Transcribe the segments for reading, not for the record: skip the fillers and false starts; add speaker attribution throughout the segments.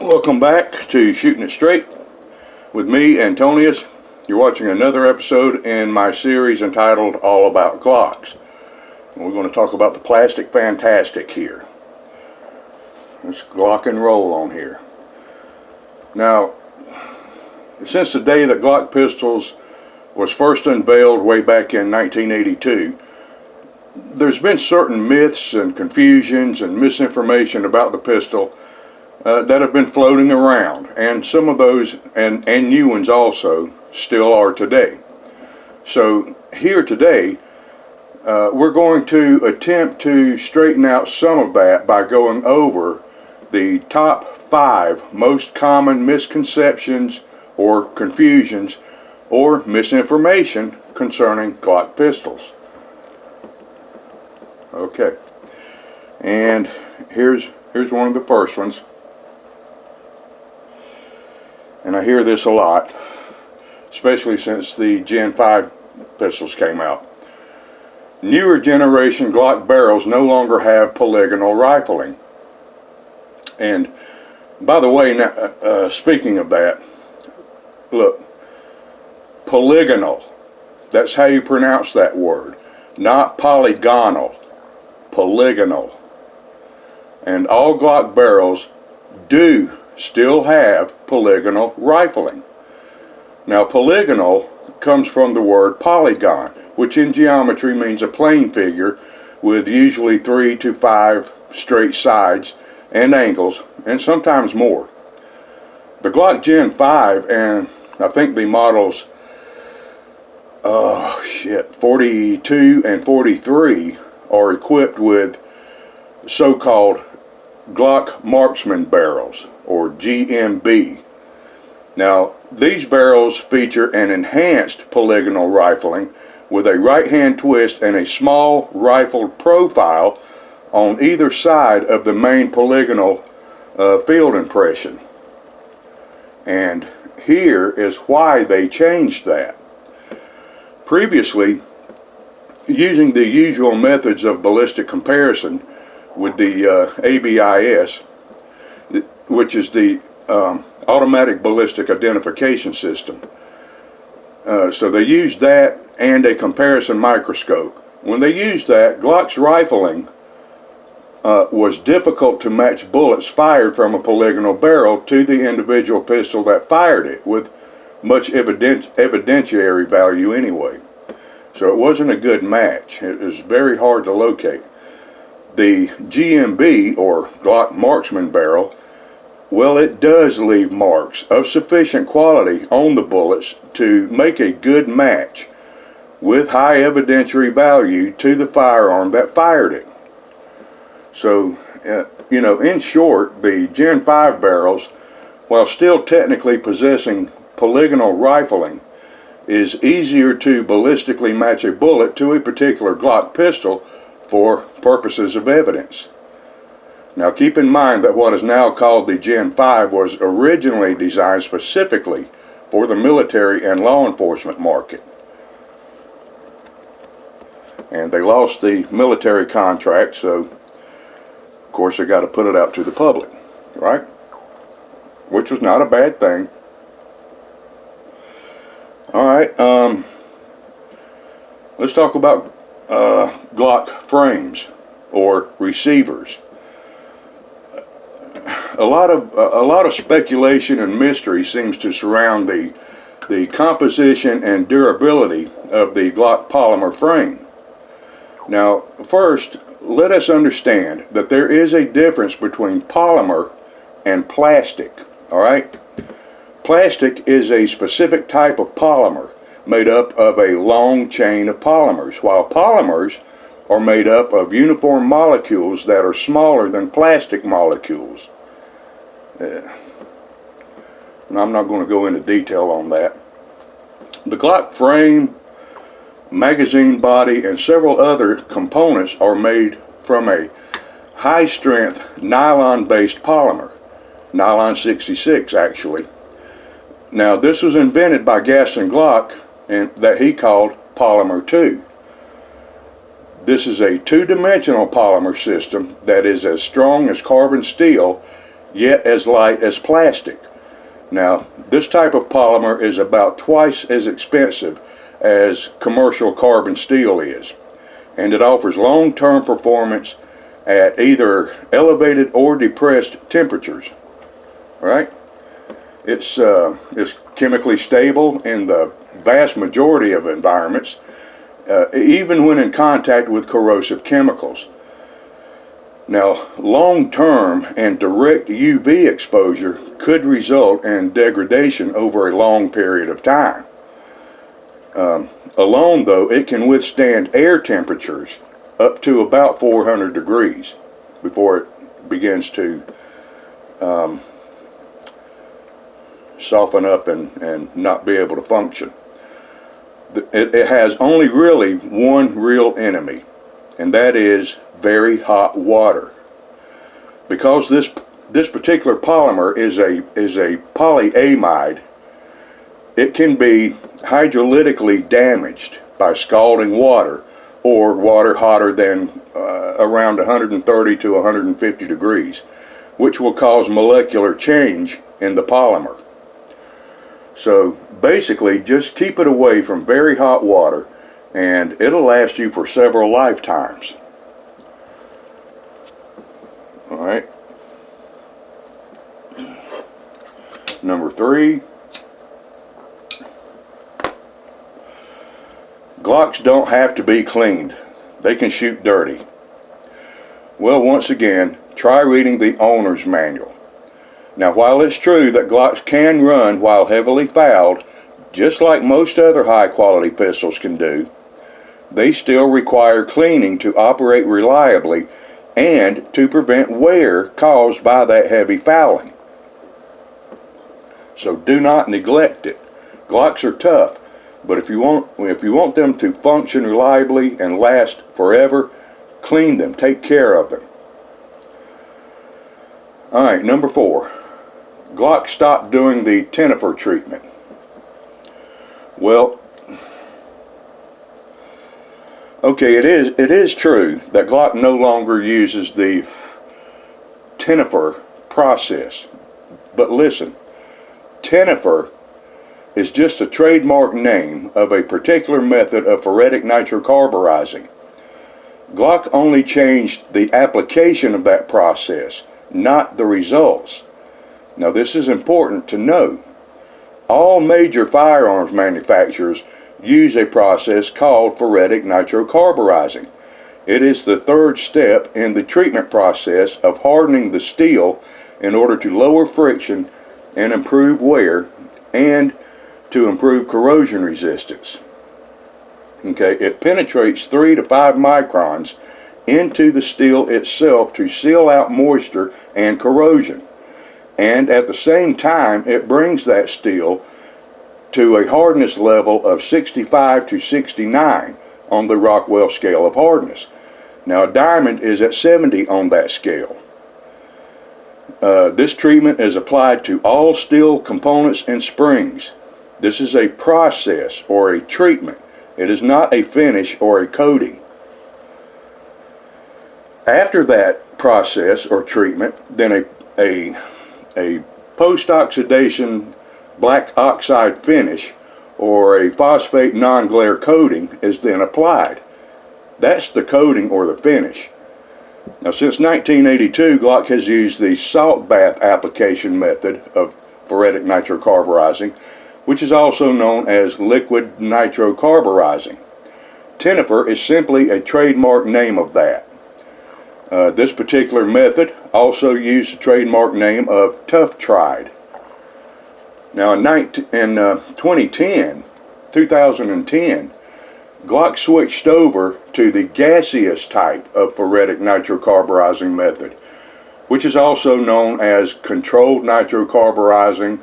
Speaker 1: Welcome back to Shooting It Straight with me, Antonius. You're watching another episode in my series entitled All About Glocks. And we're going to talk about the plastic fantastic here. Let's Glock and roll on here. Now, since the day that Glock pistols was first unveiled way back in 1982, there's been certain myths and confusions and misinformation about the pistol that have been floating around, and some of those and new ones also still are today. So here today we're going to attempt to straighten out some of that by going over the top 5 most common misconceptions or confusions or misinformation concerning Glock pistols. Okay, and here's one of the first ones. And I hear this a lot, especially since the Gen 5 pistols came out. Newer generation Glock barrels no longer have polygonal rifling. And by the way, now, speaking of that, look, polygonal, that's how you pronounce that word, not polygonal, polygonal. And all Glock barrels do still have polygonal rifling. Now, polygonal comes from the word polygon, which in geometry means a plane figure with usually 3 to 5 straight sides and angles, and sometimes more. The Glock Gen 5 and I think the models 42 and 43 are equipped with so-called Glock marksman barrels, or GMB. Now, these barrels feature an enhanced polygonal rifling with a right-hand twist and a small rifled profile on either side of the main polygonal field impression. And here is why they changed that. Previously, using the usual methods of ballistic comparison with the ABIS, which is the automatic ballistic identification system. So they used that and a comparison microscope. When they used that, Glock's rifling was difficult to match bullets fired from a polygonal barrel to the individual pistol that fired it, with much evidentiary value anyway. So it wasn't a good match. It was very hard to locate. The GMB, or Glock marksman barrel, well, it does leave marks of sufficient quality on the bullets to make a good match with high evidentiary value to the firearm that fired it. So, in short, the Gen 5 barrels, while still technically possessing polygonal rifling, is easier to ballistically match a bullet to a particular Glock pistol for purposes of evidence. Now, keep in mind that what is now called the Gen 5 was originally designed specifically for the military and law enforcement market. And they lost the military contract, so of course they got to put it out to the public, right? Which was not a bad thing. Alright, let's talk about Glock frames or receivers. A lot of speculation and mystery seems to surround the composition and durability of the Glock polymer frame. Now, first, let us understand that there is a difference between polymer and plastic. All right, plastic is a specific type of polymer made up of a long chain of polymers, while polymers are made up of uniform molecules that are smaller than plastic molecules. And I'm not going to go into detail on that. The Glock frame, magazine body, and several other components are made from a high-strength nylon-based polymer, nylon 66 actually. Now, this was invented by Gaston Glock, and that he called Polymer 2. This is a two-dimensional polymer system that is as strong as carbon steel yet as light as plastic. Now, this type of polymer is about twice as expensive as commercial carbon steel is, and it offers long-term performance at either elevated or depressed temperatures. Right? It's chemically stable in the vast majority of environments, even when in contact with corrosive chemicals. Now, long-term and direct UV exposure could result in degradation over a long period of time. Alone, though, it can withstand air temperatures up to about 400 degrees before it begins to soften up and not be able to function. It has only really one real enemy, and that is very hot water. Because this particular polymer is a polyamide, it can be hydrolytically damaged by scalding water or water hotter than around 130 to 150 degrees, which will cause molecular change in the polymer. So basically, just keep it away from very hot water, and it'll last you for several lifetimes. All right. Number 3. Glocks don't have to be cleaned. They can shoot dirty. Well, once again, try reading the owner's manual. Now, while it's true that Glocks can run while heavily fouled, just like most other high-quality pistols can do, they still require cleaning to operate reliably and to prevent wear caused by that heavy fouling. So do not neglect it. Glocks are tough, but if you want them to function reliably and last forever, clean them, take care of them. All right, number 4. Glock stopped doing the Tenifer treatment. Well, okay, it is true that Glock no longer uses the Tenifer process. But listen, Tenifer is just a trademark name of a particular method of ferritic nitrocarburizing. Glock only changed the application of that process, not the results. Now, this is important to know. All major firearms manufacturers use a process called ferritic nitrocarburizing. It is the third step in the treatment process of hardening the steel in order to lower friction and improve wear and to improve corrosion resistance. Okay, it penetrates 3 to 5 microns into the steel itself to seal out moisture and corrosion. And at the same time, it brings that steel to a hardness level of 65 to 69 on the Rockwell scale of hardness. Now, a diamond is at 70 on that scale. This treatment is applied to all steel components and springs. This is a process or a treatment. It is not a finish or a coating. After that process or treatment, then a post-oxidation black oxide finish or a phosphate non-glare coating is then applied. That's the coating or the finish. Now, since 1982, Glock has used the salt bath application method of ferritic nitrocarburizing, which is also known as liquid nitrocarburizing. Tenifer is simply a trademark name of that. This particular method also used the trademark name of Tough Tried. Now, in 2010, Glock switched over to the gaseous type of ferritic nitrocarburizing method, which is also known as controlled nitrocarburizing,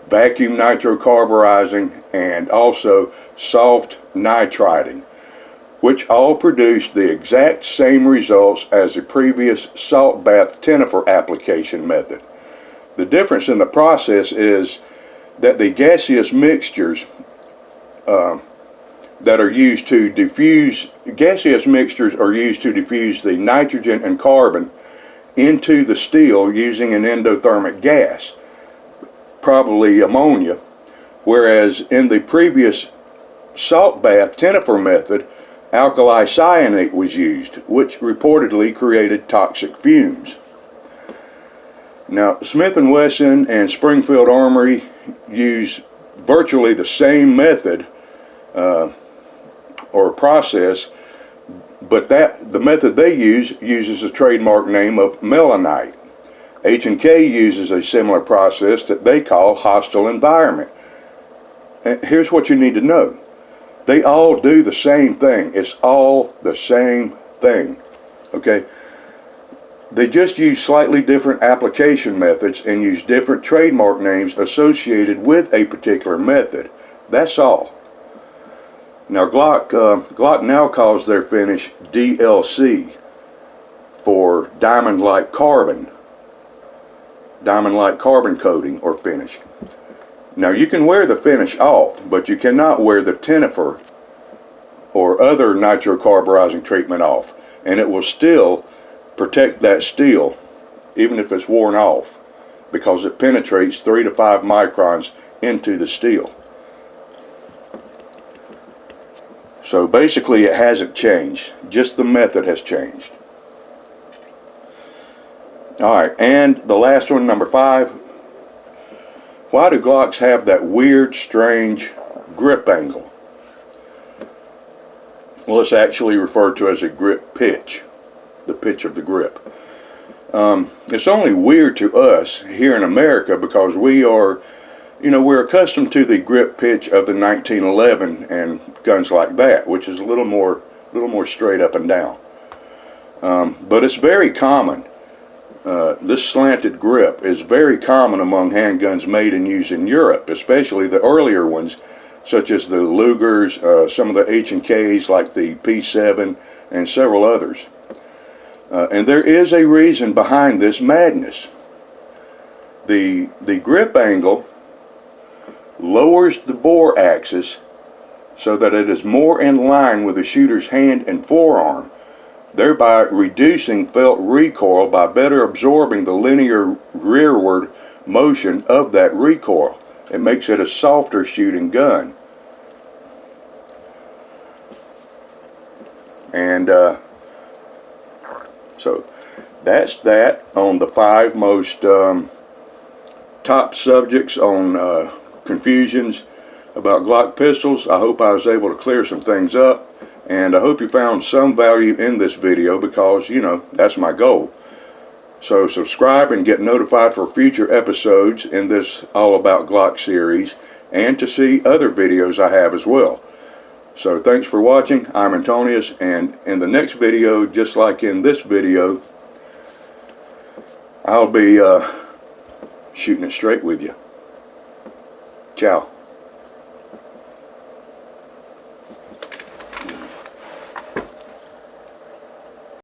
Speaker 1: vacuum nitrocarburizing, and also soft nitriding, which all produced the exact same results as the previous salt bath Tenifer application method. The difference in the process is that the gaseous mixtures that are used to diffuse, gaseous mixtures are used to diffuse the nitrogen and carbon into the steel using an endothermic gas, probably ammonia, whereas in the previous salt bath tenifer method, alkali cyanate was used, which reportedly created toxic fumes. Now, Smith & Wesson and Springfield Armory use virtually the same method or process, but the method they use uses a trademark name of melanite. H&K uses a similar process that they call hostile environment. And here's what you need to know. They all do the same thing. It's all the same thing. Okay? They just use slightly different application methods and use different trademark names associated with a particular method. That's all. Now, Glock now calls their finish DLC for diamond-like carbon coating or finish. Now, you can wear the finish off, but you cannot wear the tenifer or other nitrocarburizing treatment off, and it will still protect that steel even if it's worn off, because it penetrates 3 to 5 microns into the steel. So basically it hasn't changed, just the method has changed. Alright, and the last one, number 5. Why do Glocks have that weird, strange grip angle? Well, it's actually referred to as a grip pitch, the pitch of the grip. It's only weird to us here in America because we're accustomed to the grip pitch of the 1911 and guns like that, which is a little more straight up and down. But it's very common. This slanted grip is very common among handguns made and used in Europe, especially the earlier ones, such as the Lugers, some of the H&Ks like the P7, and several others. And there is a reason behind this madness. The grip angle lowers the bore axis so that it is more in line with the shooter's hand and forearm, thereby reducing felt recoil by better absorbing the linear rearward motion of that recoil. It makes it a softer shooting gun. And so that's that on the 5 most top subjects on confusions about Glock pistols. I hope I was able to clear some things up, and I hope you found some value in this video because, that's my goal. So subscribe and get notified for future episodes in this All About Glock series, and to see other videos I have as well. So thanks for watching. I'm Antonius, and in the next video, just like in this video, I'll be shooting it straight with you. Ciao.